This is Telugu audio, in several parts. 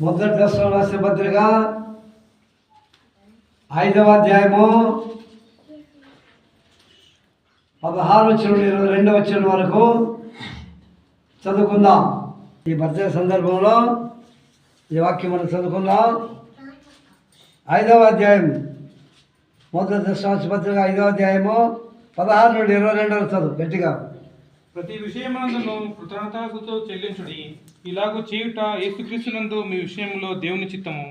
మొదటి దశలో రాసిన పత్రిక 5వ అధ్యాయము 16 నుండి 22 వరకు చదువుకుందాం. ఈ బర్త్డే సందర్భంలో ఈ వాక్యం మనం చదువుకుందాం. 5వ అధ్యాయం మొదటి దశలో రాసిన పత్రిక 5వ అధ్యాయము 16 నుండి 22 వరకు చదువు గట్టిగా. ప్రతి విషయమందును కృతజ్ఞతాస్తుతో చెల్లించుడి. ఇలాగూ చేయుట యేసుక్రీస్తునందు మీ విషయంలో దేవుని చిత్తము.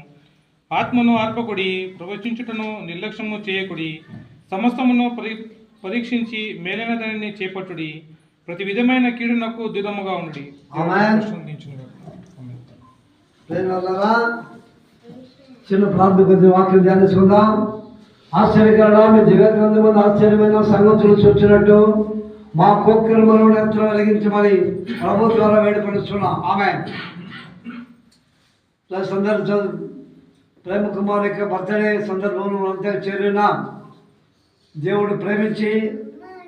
ఆత్మను ఆర్పకుడి, ప్రవచించుటను నిర్లక్ష్యము చేయకుడి. సమస్తమును పరీక్షించి మేలైన దానిని చేపట్టుడి. ప్రతి విధమైన కీడునకు దూరముగా ఉండి. చిన్న ప్రార్థన కొద్ది వాక్యం ధ్యానించుకుందాం. ఆశ్చర్యకరణ మీ జగత్తునందు ఆశ్చర్యమైన సంగతులు చూచినట్టు మా కోక్రమను నేత్రం వెలిగించమని ప్రభు ద్వారా వేడుకొనిస్తున్నాం. ఆమె ప్రేమ కుమార్ యొక్క బర్త్డే సందర్భంలో అంతా చేరిన దేవుడు ప్రేమించి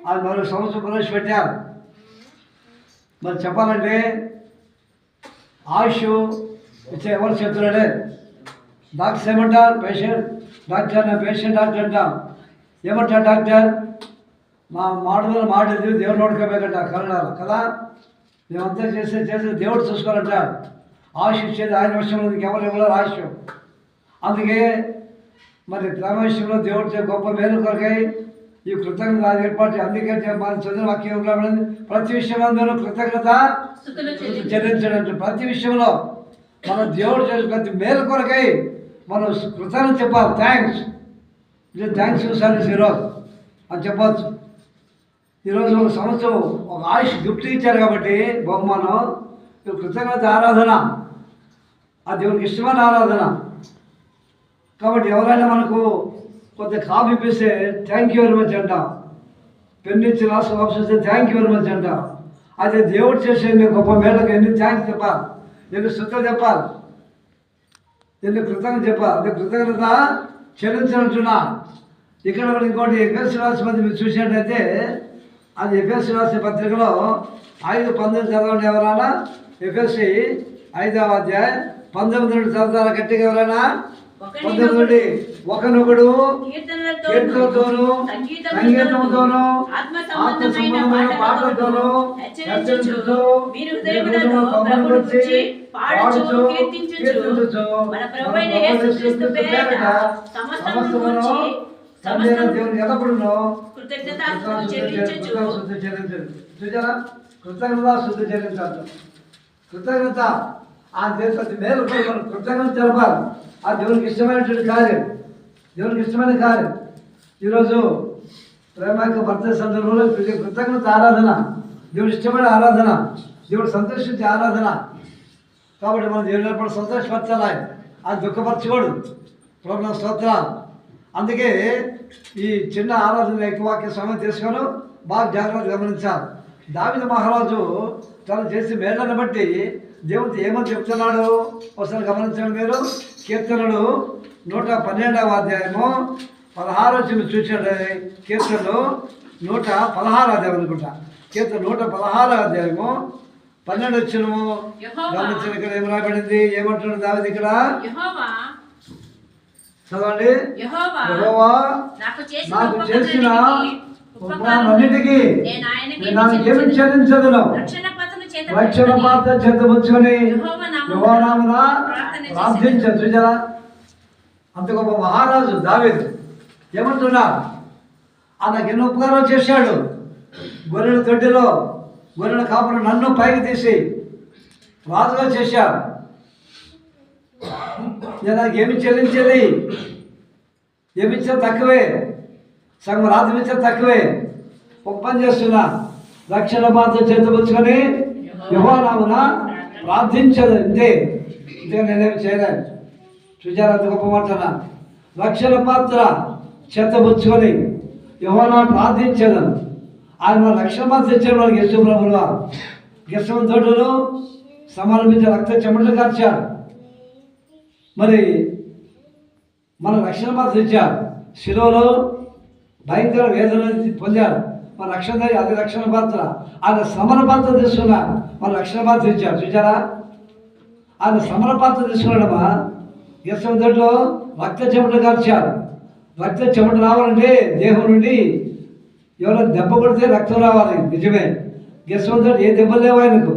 అది మరో సంవత్సరం ప్రవేశపెట్టారు. మరి చెప్పాలంటే ఆయుష్ ఇచ్చే ఎవరు చెప్తున్నాడే డాక్టర్ ఏమంటారు? పేషెంట్ డాక్టర్ అంటాం. ఏమంటారు డాక్టర్? మా మాటది దేవుడు నోడుకోబేకంట కన్నడాలు కదా. మేమంతా చేసే దేవుడు చూసుకోవాలంటాడు. ఆయుష్ ఇచ్చేది ఆయన విషయంలో ఎవరు ఇవ్వలేరు ఆయుష్. అందుకే మరి ప్రేమ విషయంలో దేవుడు గొప్ప మేలు కొరకై ఈ కృతజ్ఞత ఏర్పాటు. అందుకే మన చదివిన వాక్యం ప్రతి విషయంలో కృతజ్ఞత చెల్లించడం. ప్రతి విషయంలో మన దేవుడు చేసే ప్రతి మేలు కొరకై మనం కృతజ్ఞత చెప్పాలి. థ్యాంక్స్ సర్వీస్ ఈరోజు అని చెప్పచ్చు. ఈరోజు ఒక సంవత్సరం ఒక ఆయుష్ గిఫ్ట్ ఇచ్చారు కాబట్టి బహుమానం కృతజ్ఞత ఆరాధన, ఆ దేవునికి ఇష్టమైన ఆరాధన. కాబట్టి ఎవరైనా మనకు కొంత కాఫీ ఇప్పిస్తే థ్యాంక్ యూ వెరీ మచ్ అంటాం. పెన్ను ఇచ్చి రాష్ట్ర office thank you very much అంటాం. అదే దేవుడు చేసే మీ గొప్ప మేళకు ఎన్ని థ్యాంక్స్ చెప్పాలి, ఎన్ని స్తుతులు చెప్పాలి, ఎన్ని కృతజ్ఞత చెప్పాలి. అదే కృతజ్ఞత చెల్లించాలంటున్నా. ఇక్కడ ఇంకోటి ఎఫ్ఎస్సి రాసిన మంది మీరు చూసినట్టయితే అది ఎఫ్ఎస్సి రాసిన పత్రికలో 5:19 చదవండి ఎవరైనా. ఎఫ్ఎస్సి 5వ అధ్యాయం 19 నుండి చదువుతారా గట్టిగా ఎవరైనా? 19 నుండి ఒకనొకడు కీర్తనలతోనూ సంగీతముతోనూ ఆత్మ సంబంధమైన పాటలతోనూ హెచ్చరించుచు ప్రభువును గురించి పాడుచు కీర్తించుచు మన ప్రభువైన యేసుక్రీస్తు పేరిట సమస్తమును దేవుని ఎల్లప్పుడూ కృతజ్ఞతాస్తుతులు చెల్లించుచు. చూసారా? కృతజ్ఞత శుద్ధి చెల్లించాలి. కృతజ్ఞత ఆ దేశ మేలు కృతజ్ఞత తెలపాలి. ఆ దేవునికి ఇష్టమైనటువంటి కార్యం, దేవునికి ఇష్టమైన కార్యం. ఈరోజు ప్రేమ యొక్క బర్త్డే సందర్భంలో కృతజ్ఞత ఆరాధన, దేవుడు ఇష్టమైన ఆరాధన, దేవుడు సంతోషించే ఆరాధన. కాబట్టి మనం దేవుని ఎప్పుడు సంతోషపరచాలి, అది దుఃఖపరచకూడదు. ప్రభుత్వ స్తోత్రాలు. అందుకే ఈ చిన్న ఆరాధన ఎక్కువ వాక్య సమయం తీసుకొని బాగా జాగ్రత్తగా గమనించాలి. దావీదు మహారాజు తను చేసి మేళ్ళను బట్టి దేవుడు ఏమని చెప్తున్నాడు ఒకసారి గమనించండి మీరు. కీర్తనలు 112వ అధ్యాయము 16 చూసాడు. కీర్తనలు 116 అధ్యాయం అనుకుంటా. కీర్తన 116వ అధ్యాయము 12 గమనించిన. ఇక్కడ ఏం రాబడింది? ఏమంటున్నాడు దావీదు ఇక్కడ? చదవండి. యెహోవా నాకు చేసిన ఉపకారములన్నిటికీ నేను ఏమి చెల్లించదును. రక్షణ పాత్ర చేతపుచ్చుకొని యెహోవా నామమున ప్రార్థించు. చూసారా? అంత గొప్ప మహారాజు దావీదు ఏమంటున్నా? నాకు ఎన్నో ఉపకారాలు చేశాడు. గొర్రెల తొట్టిలో గొర్రెల కాపురం నన్ను పైకి తీసి రాజుగా చేశాడు. నేను నాకు ఏమి చెల్లించేది? ఏమిచ్చా తక్కువే, సగం రాత్రి ఇచ్చా తక్కువే. ఒక పని చేస్తున్నా, రక్షణ పాత్ర చేతపుచ్చుకొని యెహోవా నామమున ప్రార్థించదు. ఇంతే నేనేమి చేయలేదు. చూచారా? అంత గొప్ప మాటనా? రక్షణ పాత్ర చేతపుచ్చుకొని యెహోవా ప్రార్థించదు. ఆయన రక్షణ పాత్ర ఇచ్చాడు మనకి. యేసు ప్రభువుగా గెస్తం తోటలో సమర్పించే రక్త చెమటలు కార్చారు. మరి మన రక్షణ పాత్ర ఇచ్చారు. శిలువలో భయంకర వేదన పొందారు. మన రక్షణ, అది రక్షణ పాత్ర. ఆయన సమర పాత్ర తీసుకున్నారు. మన రక్షణ పాత్ర ఇచ్చారు. చూచారా? ఆయన సమరపాత్ర తీసుకున్నాడమ్మా. గెస్సంతట్లో రక్త చెమట కార్చారు. రక్త చెమట రావాలంటే దేహం నుండి ఎవరైనా దెబ్బ కొడితే రక్తం రావాలి, నిజమే. గెస్సంతటి ఏ దెబ్బలు లేవు ఆయనకు.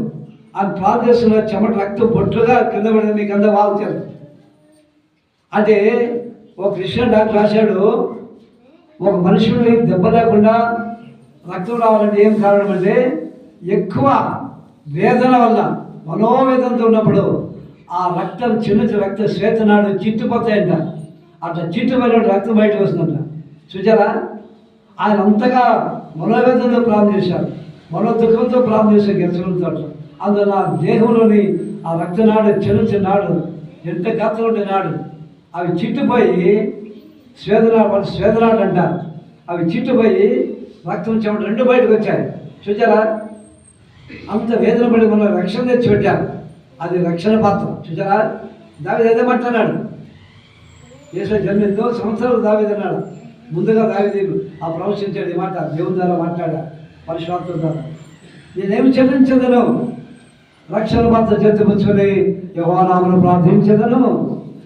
ఆయన ప్రార్థన చేస్తున్న చెమట రక్తం బొట్టుగా కింద పడింది, మీకు అంతా వాగుతారు. అంటే ఒక క్రిస్టియన్ డాక్టర్ రాశాడు, ఒక మనుషుల్ని దెబ్బ లేకుండా రక్తం రావాలంటే ఏం కారణం అంటే ఎక్కువ వేదన వల్ల, మనోవేదనతో ఉన్నప్పుడు ఆ రక్తం చిన్న రక్త శ్వేతనాడు చిట్టుపోతాయంట. అట్లా చిట్టుపోయిన రక్తం బయటకు వస్తుందంట. చూచారా, ఆయన అంతగా మనోవేదనతో ప్రార్థన చేశారు, మనో దుఃఖంతో ప్రార్థన చేశారు గెలుచుకుంటూ. అందువల్ల దేహంలోని ఆ రక్తనాడు చిన్న నాడు ఎంత గాత్రం ఉండే నాడు అవి చిట్టుపోయి స్వేదనాడు అంటారు. అవి చిట్టుపోయి రక్తం చెమట రెండు బయటకు వచ్చాయి. చూచారా, అంత వేదన పడి మనం రక్షణ తెచ్చి పెట్టారు. అది రక్షణ పాత్ర. చూచారా, దావీదు ఏదో మాట్లాడాడు, యేసు జన్మ 8 సంవత్సరాలు దావీదు అన్నాడు. ముందుగా దావీదు ఆ ప్రవచించాడు ఈ మాట, దేవుని ద్వారా మాట్లాడా, పరిశుద్ధాత్మ ద్వారా. నేనేమి చెల్లించదను, రక్షణ పాత్ర చేతిపుచ్చుకొని యెహోవా నామమున ప్రార్థించదను.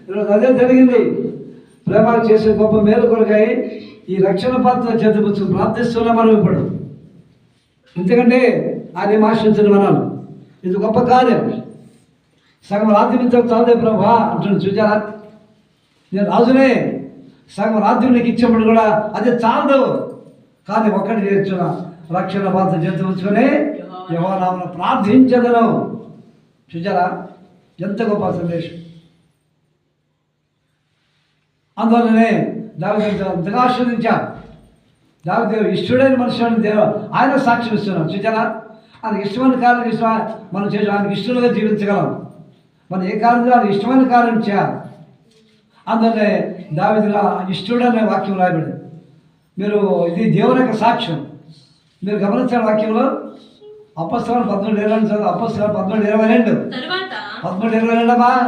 ఈరోజు అదే జరిగింది. ప్రేమ చేసే గొప్ప మేలు కొరకై ఈ రక్షణ పాత్ర చేతిపుచ్చుకొని ప్రార్థిస్తున్నాం మనం ఇప్పుడు. ఎందుకంటే ఆయన ఆశించిన మనం, ఇది గొప్ప కార్యం. సగం రాత్రి నుంచి చాలదే ప్రభా అంటున్నాడు. చూచారా, నేను రాజునే, సగం రాత్రి నీకు ఇచ్చినప్పుడు కూడా అదే చాలదు, కానీ ఒక్కటి చేస్తున్నా, రక్షణ పాత్ర చేతిపుచ్చుకొని యెహోవా నామమున ప్రార్థించదను. చూచారా, ఎంత గొప్ప సందేశం. అందువల్లనే దావీదు అంతగా ఆశీర్వదించారు. దావీదు ఇష్టడైన మనుషులను ఆయన సాక్ష్యం ఇస్తున్నాం. చూచారా, ఆయనకి ఇష్టమైన కార్యం ఇష్టం మనం చేసి ఆయనకి ఇష్టంగా జీవించగలం. మనం ఏ కార్యం ఆయన ఇష్టమైన కార్యం చేయాలి. అందువల్లే దావీదు ఇష్టడనే వాక్యం రాయబడి. మీరు ఇది దేవుని యొక్క సాక్ష్యం. మీరు గమనించిన వాక్యంలో అపొస్తలులు 13:22 అపొస్తలులు 13:22 13:22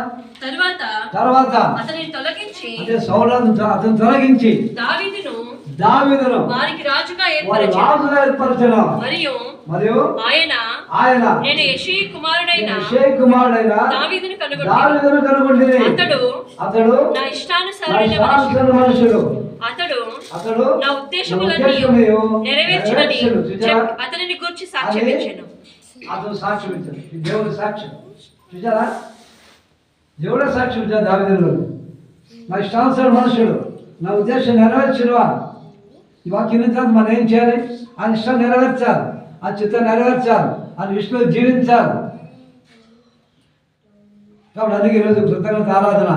తర్వాత అంటే సౌలును అతను తొలగించి దావీదును వారికి రాజుగా ఏర్పరచెను. మరియు ఆయన నేను యెషయి కుమారుడైన దావీదును కనుగొంటిని. అతడు నా ఇష్టానుసారమైన మనుషుడు. అతడు నా ఉద్దేశములన్నీ నెరవేర్చునని అతనిని గూర్చి సాక్ష్యం ఇచ్చెను. అతను సాక్ష్యం ఇచ్చాడు. దేవుడి సాక్ష్యం. చూసారా, దేవుడే సాక్ష్యం ఇచ్చాడు దావీదులో. నా ఇష్టానుసార మనుషుడు, నా ఉద్దేశం నెరవేర్చినవా. ఈ వాక్యం తర్వాత మనం ఏం చేయాలి? ఆయన ఇష్టం నెరవేర్చాలి, ఆ చిత్తం నెరవేర్చాలి, ఆయన విష్ణువు జీవించాలి. కాబట్టి అందుకే ఈరోజు కృతజ్ఞత ఆరాధన.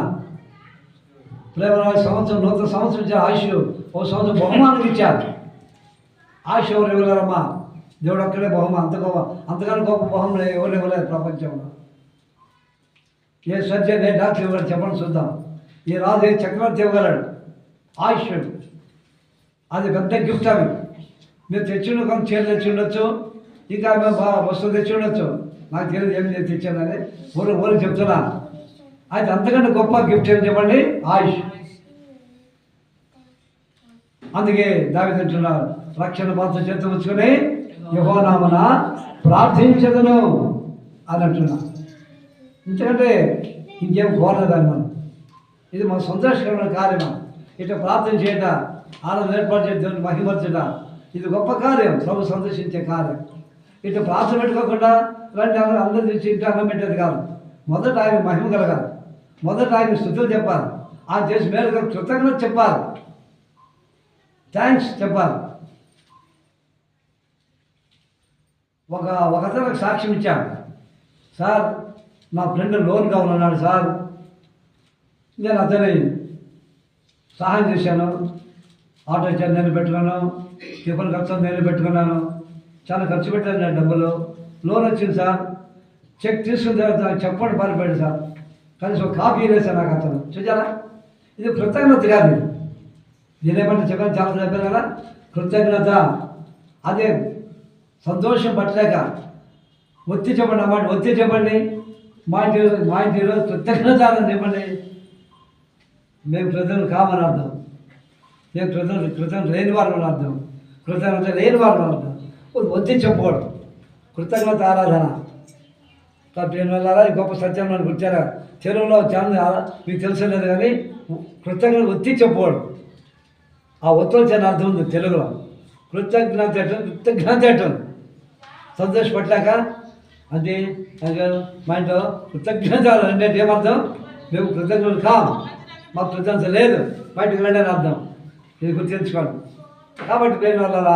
ప్రేమ సంవత్సరం, నూతన సంవత్సరం ఇచ్చారు. ఆయుష్ ఒక సంవత్సరం బహుమానం ఇచ్చారు. ఆయుష్ ఎవరు ఇవ్వలేరమ్మా, దేవుడు అక్కడే బహుమానం. అంతకన్నా గొప్ప బహుమానం ఎవరు ఇవ్వలేరు ప్రపంచంలో. ఏ సర్జన్, ఏ డాక్టర్ ఇవ్వగలడు చెప్పండి చూద్దాం. ఈ రాజు ఏ చక్రవర్తి ఇవ్వగలడు ఆయుష్. అది పెద్ద గిఫ్ట్. అవి మీరు తెచ్చిండు, కొంత చీర తెచ్చి ఉండొచ్చు, ఇంకా మేము వస్తువులు తెచ్చి ఉండొచ్చు, నాకు తెలియదు ఏమి నేను తెచ్చానని ఊరు చెప్తున్నా. అయితే అంతకంటే గొప్ప గిఫ్ట్ ఏం చెప్పండి? ఆయుష్. అందుకే దావీదు అంటున్నారు, రక్షణ పాత్ర చేత ఉంచుకొని యెహోవా నామమున ప్రార్థించదను అని అంటున్నా. ఎందుకంటే ఇంకేం కోరలేదని మనం. ఇది మన సంతోషకరమైన కార్యం. ఇట్లా ప్రార్థన చేయట, ఆనందం ఏర్పాటు చేయడం, మహిమర్చట, ఇది గొప్ప కార్యం, ప్రభు సంతోషించే కార్యం. ఇట్లా ప్రార్థన పెట్టుకోకుండా ఇలాంటి అందరూ తెచ్చి ఇంటి అన్నం పెట్టేది కాదు. మొదట ఆయన మహిమ కలగాలి, మొదట ఆయన స్తుతులు చెప్పాలి, ఆయన చేసి మేలు కృతజ్ఞత చెప్పాలి, థ్యాంక్స్ చెప్పాలి. ఒకసారి నాకు సాక్ష్యం ఇచ్చాను. సార్, నా ఫ్రెండ్ లోన్ కావాలన్నాడు సార్, నేను అతని సహాయం చేశాను. ఆటో ఇచ్చాను, నేను పెట్టుకున్నాను, టిఫిన్ ఖర్చు నేను పెట్టుకున్నాను, చాలా ఖర్చు పెట్టాను నేను డబ్బులు. లోన్ వచ్చింది సార్, చెక్ తీసుకున్న తర్వాత చెప్పండి పారిపోయాడు సార్, కనీసం ఒక కాపీ వేసాను నాకు అతను. చూసారా, ఇది కృతజ్ఞత కాదు. నేనేమంటే చెప్పాను, చాలా చెప్పాను కదా, కృతజ్ఞత. అదే సంతోషం పట్టలేక ఒత్తి చెప్పండి అన్నమాట, ఒత్తి చెప్పండి. మా ఇంటిలో కృతజ్ఞత అని చెప్పండి. మేము కృతజ్ఞత కామని అర్థం, మేము కృతజ్ఞత లేని వారు అర్థం, కృతజ్ఞత లేని వారు అర్థం. ఒత్తి చెప్పకూడదు. కృతజ్ఞత ఆరాధన. కాబట్టి వల్ల ఈ గొప్ప సత్యం మనకు గుర్తారా తెలుగులో చాలా మీకు తెలిసినది కానీ కృతజ్ఞత ఒత్తి చెప్పవాడు ఆ ఒత్తులు చాలా అర్థం ఉంది తెలుగులో కృతజ్ఞత సంతోషపడ్డాక అంటే మా ఇంట్లో కృతజ్ఞత అంటే ఏమర్థం మేము కృతజ్ఞతలు కాం మాకు కృతజ్ఞత లేదు బయటకు వెళ్ళని అర్థం ఇది గుర్తించుకోండి కాబట్టి ప్రేమ వల్ల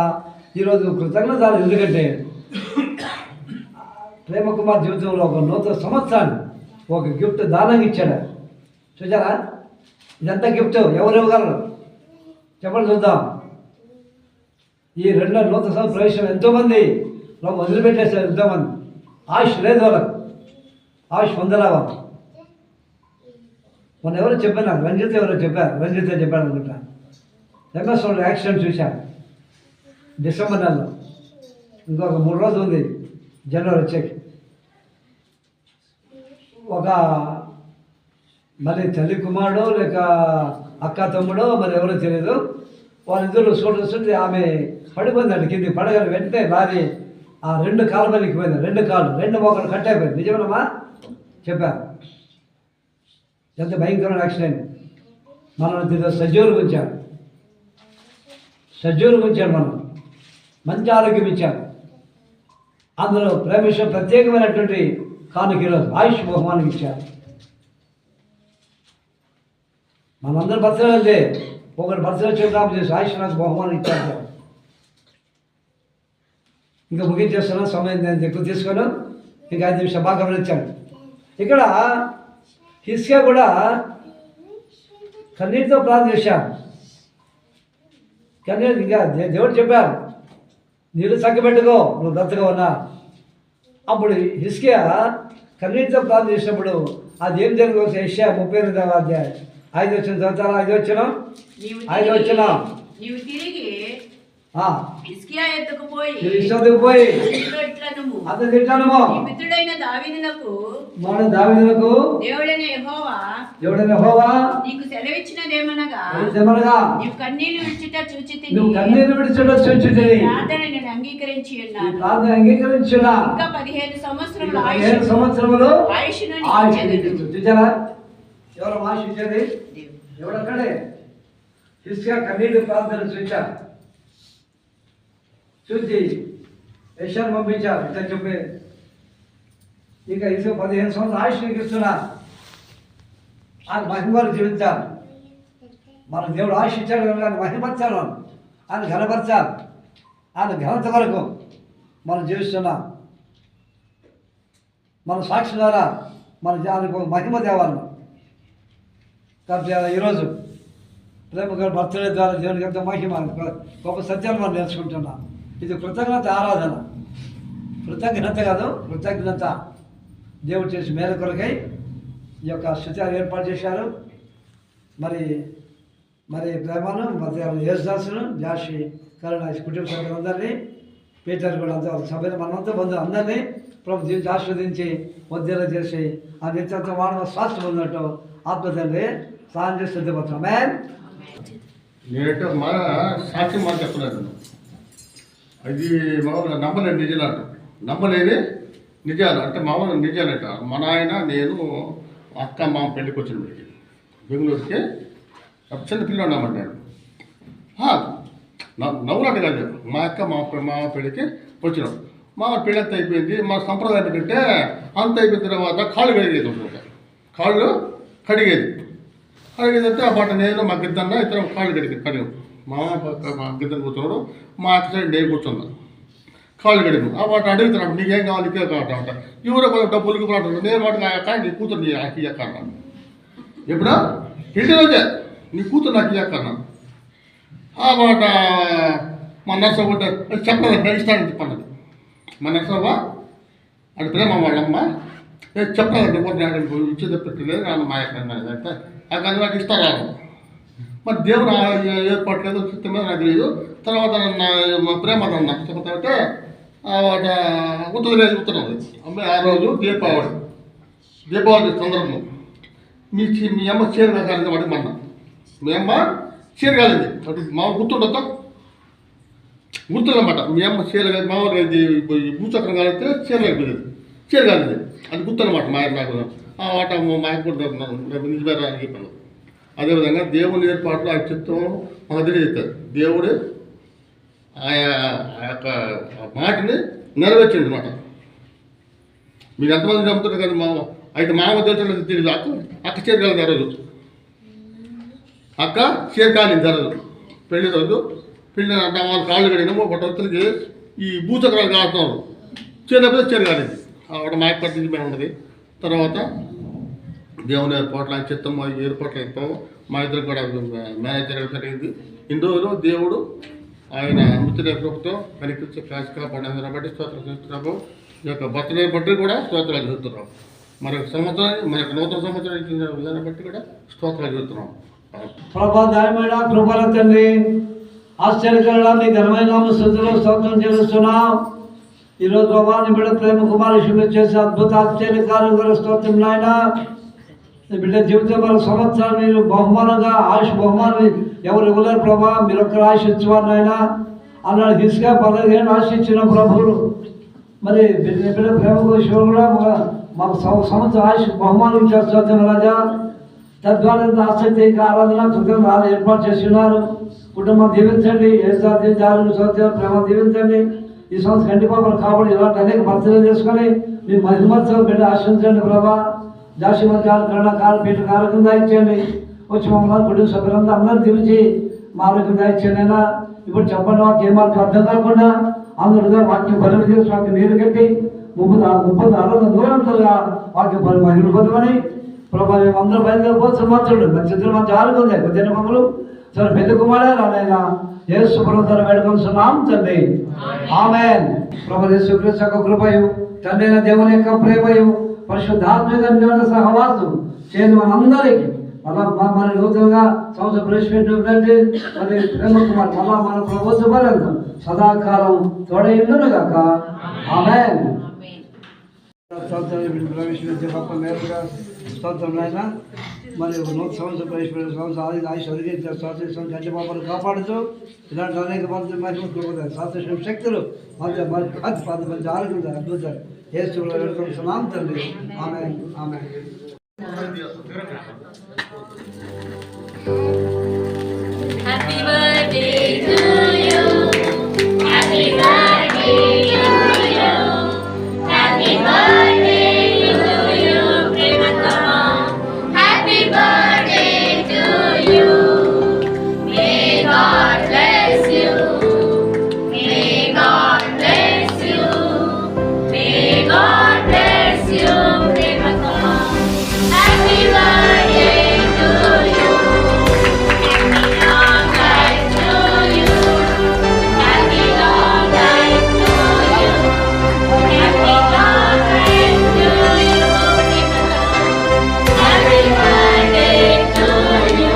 ఈరోజు కృతజ్ఞతలు ఎందుకంటే ప్రేమ కుమార్ జీవితంలో ఒక నూతన సంవత్సరాన్ని ఒక గిఫ్ట్ దానంగా ఇచ్చాడు చూసారా ఇదంతా గిఫ్ట్ ఎవరు ఇవ్వగలరు చెప్పండి చూద్దాం ఈ రెండో నూతన సంవత్సరం ప్రవేశం ఎంతోమంది వదిలిపెట్టేశారు ఎంతోమంది ఆయుష్ లేదు వాళ్ళకు ఆయుష్ పొందలేవా మొన్న ఎవరో చెప్పారు నాకు రంజిత్ ఎవరో చెప్పారు అనుకుంటా ఎంఎస్ వాళ్ళు యాక్సిడెంట్ చూశాను డిసెంబర్ నెలలో ఇంకొక 3 రోజులు ఉంది జనవరి వచ్చేకి ఒక మరి తల్లి కుమారుడో లేక అక్క తమ్ముడో మరి ఎవరో తెలియదు వాళ్ళిద్దరు చూస్తుంటే ఆమె పడిపోయిందండి కింది పడగలి వెంటనే లారీ ఆ 2 కాళ్ళ మీద ఎక్కిపోయింది 2 కాళ్ళు 2 మోకాళ్ళు కట్ అయిపోయింది నిజమేనమ్మా చెప్పారు ఎంత భయంకరమైన యాక్సిడెంట్ మనం సజ్జూరుకు ఉంచాడు మనం మంచి ఆరోగ్యం ఇచ్చారు అందులో ప్రేమేశ్వరం ప్రత్యేకమైనటువంటి కానుక ఈరోజు ఆయుష్ బహుమానం ఇచ్చారు మనందరి బర్త్డే అంటే ఒకరి బర్త్డే చూద్దాం చేసి ఆయుష్ నాకు బహుమానం ఇచ్చారు ఇంకా ముగించేస్తున్నా సమయం నేను ఎక్కువ తీసుకొని ఇంకా 5 నిమిషాలు బాగా గమనించాను ఇక్కడ హిస్కియా కూడా కన్నీటితో ప్రార్థన చేశాను కానీ ఇంకా దేవుడు చెప్పారు నీళ్ళు చక్కబెట్టుకో నువ్వు బ్రతగా ఉన్నా అప్పుడు హిస్కియా కన్నీటితో ప్రార్థన చేసినప్పుడు అది ఏం జరుగుతుంది యెషయా 38వ అధ్యాయం 5 వచ్చిన చదువుతారా 5 వచ్చిన నీవు తిరిగి హిజ్కియా ఎద్దుకు పోయి అతను తిట్టాను నీ మిత్రుడైన దావీదునకు దేవుడైన యెహోవా నీకు సెలవిచ్చినదేమనగా నీవు కన్నీళ్లు విడిచుట చూచితిని ప్రార్థన నేను అంగీకరించి ఉన్నాను ఇంకా 15 సంవత్సరములు ఆయుష్ను చూచారా ఎవరు ఆయుష్ ఇచ్చేది ఎవడక్కడే హిజ్కియా కన్నీళ్ళు ప్రార్థన చూసి యెషయాను పంపించారు ఇట్లా చెప్పి ఇక 15 సంవత్సరాలు ఆయుష్ నీకు ఇస్తున్నా ఆయన మహిమలు జీవించాలి మన దేవుడు ఆయుష్ ఇచ్చాడు కనుక ఆయన మహిమర్చాలి ఆయన ఘనపరచాలి ఆయన ఘనత వరకు మనం జీవిస్తున్నాం మన సాక్షి ద్వారా మన దానికి మహిమ తేవాలి కాబట్టి ఈరోజు ప్రేమ బర్త్డే ద్వారా దేవునికి ఎంత మహిమ గొప్ప సత్యాలు మనం నేర్చుకుంటున్నాం ఇది కృతజ్ఞత ఆరాధన కృతజ్ఞత కాదు కృతజ్ఞత దేవుడు చేసి మేర కొరకై ఈ యొక్క స్థితిని ఏర్పాటు చేశారు మరి ప్రేమను మరి యేసుదాసును జాషి కరుణ కుటుంబ సభ్యులందరినీ పీటర్ కూడా అంతా సభ్యులు మనమంతా బంధువులు అందరినీ ప్రభు దీనికి ఆస్వాదించి ఉద్యోగం చేసి ఆ నిత్యంతో మానవ స్వాస్థ్యం పొందినట్టు ఆత్మతండ్రి సాయం చేసి సిద్ధపడతాం నేనంటే మన సాక్ష్యం మాట చెప్తున్నాను అది మామూలుగా నమ్మలేని నిజాలు నమ్మలేని నిజాలు అంటే మామూలుగా నిజాలట మా నాయన నేను అక్క మామ పెళ్ళికి వచ్చిన వీడికి బెంగళూరుకి చిన్న పిల్లలు ఉన్నామండి నేను నవ్వులాట కాదు మా అక్క మా పెళ్ళికి వచ్చినాం మా పెళ్ళి అంత అయిపోయింది మా సంప్రదాయం ఏంటంటే అంత అయిపోయిన తర్వాత కాళ్ళు కడిగేది ఉంటుంది కాళ్ళు కడిగేదంటే ఆ పాట నేను మా గిద్దన్న ఇతర కాళ్ళు కడిగాం మా గిద్దను కూర్చున్నాడు మా అక్క సైడ్ నేను కూర్చున్నాను కాళ్ళు కడిగాను ఆ పాట అడుగుతున్నాడు నీకేం కావాలి ఇకే కావాలంట ఎవరో కొంచెం డబ్బులకి పాట నేను మాట నా అక్క నీ కూతురు నీ అక్క ఇయ్యక్క అన్నాను ఎప్పుడా ఇంటి రోజే నీ కూతురు నాకు ఇయ్యక్క అన్నాను ఆ మాట మా నర్సవ్వ చెప్పలేదంట ఇస్తానని చెప్పన్నది మా నర్సవ్వ అది ప్రేమ వాళ్ళమ్మ చెప్పలేదండి ఇచ్చేది పెట్టలేదు నాన్న మా యొక్క అంటే ఆ కానీ నాకు ఇస్తారా మరి దేవుడు ఏర్పాటు లేదు చిత్తం మీద నాకు లేదు తర్వాత మా ప్రేమ అన్న చెప్తానంటే వాట ఉత్తరం ఉత్తరం అమ్మాయి ఆ రోజు దీపావళి సందర్భం మీ అమ్మ చీర కాలింది వాడికి మొన్న మీ అమ్మ చీర కాలింది మా గుర్తుండొద్దా గుర్తులన్నమాట మీ అమ్మ చీర కాదు మామూలుగా భూచక్రం కాలితే చీర కాలిపోయింది చీర కాలింది అది గుర్తనమాట మా నాకు ఆ వాట మా యొక్క కూడా నిజమేరానికి చెప్పాను. అదేవిధంగా దేవుని ఏర్పాట్లు ఆయన చిత్తం మనకు తెలియజేస్తారు. దేవుడే ఆ యొక్క మాటని నెరవేర్చండి అనమాట. మీరు ఎంతమంది నమ్ముతున్నారు కదా మా అయితే మామ తెలుసు తెలియదు. అక్క చేరగలదు ఆ రోజు, అక్క చేరకాలింది ఆ రోజు పెళ్లి రోజు. పెళ్ళి అంటే వాళ్ళ కాళ్ళు కడిగినాము ఒక వ్యక్తులకి ఈ భూచక్రాలు కాడుతున్నారు, చేరినప్పుడు చేరగాలింది. ఆవిడ మా యొక్క పరిస్థితి ఉన్నది. తర్వాత దేవుని ఏర్పాట్లు ఆయన చిత్తం మా ఏర్పాట్లు అయిపోయాము. మా ఇద్దరు కూడా మేనేజ్ జరగడం జరిగింది. ఇన్ని రోజులు దేవుడు ఆయన మిత్రుల ప్రభుత్వం కనిపించే కాశీ కాపాడిన బట్టి స్తోత్రాలు చేస్తున్నాము. ఈ యొక్క బర్త్డే బట్టి కూడా స్తోత్రాలు చేస్తున్నాం. మన సంవత్సరాన్ని మన నూతన సంవత్సరం ఇచ్చిన విధానం బట్టి కూడా స్తోత్రాలు చేస్తున్నాం. ప్రభా దయమైన కృపల తండ్రి, ఆశ్చర్యకరణ ఘనమైన స్థుతులు స్తోత్రం చెల్లిస్తున్నాం. ఈరోజు ప్రభా నీ బిడ్డ ప్రేమ కుమారుషులు చేసే అద్భుత ఆశ్చర్యకారుల స్తోత్రం నాయన. నీ బిడ్డ జీవితం వల్ల సంవత్సరాలు మీరు బహుమానంగా ఆయుష్ బహుమానం ఎవరు ఇవ్వలేరు ప్రభా, మీరు ఒక్కరు ఆశ ఇచ్చేవారు నాయన అన్నాడు. తీసుగా 15 ఏళ్ళు ఆశ ఇచ్చిన ప్రభువులు మరి బిడ్డ ప్రేమ విషయంలో కూడా మాకు సంవత్సరం ఆయుష్ బహుమానం ఇచ్చారు స్తోత్రం రాజా. తద్వారా ఆసక్తి ఆరాధన కృతజ్ఞతలు ఏర్పాటు చేసి ఉన్నారు. కుటుంబం దీవించండి, ఏ జాతి జాలు సత్యం ప్రేమ దీవించండి. ఈ సంవత్సరం కంటి పాపలు కాబట్టి ఇలాంటి అనేక భర్తలు చేసుకొని మీ మహిమత్సవం బిడ్డ ఆశ్రయించండి ప్రభా. జాషిమత్యాలు కరుణాకాలు పీఠ కారకం దాయించండి. వచ్చి మమ్మల్ని కుటుంబ సభ్యులంతా అందరూ దీవించి మా ఆరోగ్యం దాయించండి అయినా. ఇప్పుడు చెప్పండి మాకు ఏమాత్రం అర్థం కాకుండా అందరూ వాక్యం బలం చేసి వాక్యం నీరు కట్టి 30 దూరంతలుగా వాక్యం బలి మహిళలు పొందమని ప్రభావ మేమందరూ బయలుదేరిపోతే సంవత్సరుడు మన చిత్రం మంచి ఆరోగ్యం కొద్దిన మమ్మల్ని సరే పెద్ద కుమారే రానైనా యేసు ప్రభువును వేడుకొంటున్నాం తండ్రి. ఆమేన్. ప్రభు యేసుక్రీస్తు యొక్క కృపయు తండ్రి అయిన దేవుని యొక్క ప్రేమయు పరిశుద్ధాత్మ సహవాసం చేయని మనందరికీ మళ్ళా మన నూతనంగా సంవత్సరం ప్రవేశపెట్టినటువంటి మరి ప్రేమ కుమార్ మళ్ళా మన ప్రభుత్వ పర్యంతం సదాకాలం తోడైండును గాక. ఆమేన్. ప్రవేశించే గొప్ప మేలుగా స్తోత్రం అయినా మరి నూతన సంవత్సరం ప్రవేశపెట్టిన సంవత్సరం ఆయుష్ అడిగించారు. స్వాతంత్రం గంటి పాపను కాపాడుతూ ఇలాంటి అనేక మంది మహిళలు స్వాతంత్రం శక్తులు మంచి మంచి ఆరోగ్యం అద్భుతాలు యేసులో వేడుకొంటున్నాం తండ్రి. ఆమేన్. ఆమేన్. Happy birthday to you. Happy birthday to you. Happy birthday to you, Prematama. Happy birthday to you. May God bless you. May God bless you. May God bless you, Prematama. Happy birthday to you. Happy long life to you. Happy long life to you. Happy long life to you, Prematama. Happy birthday to you.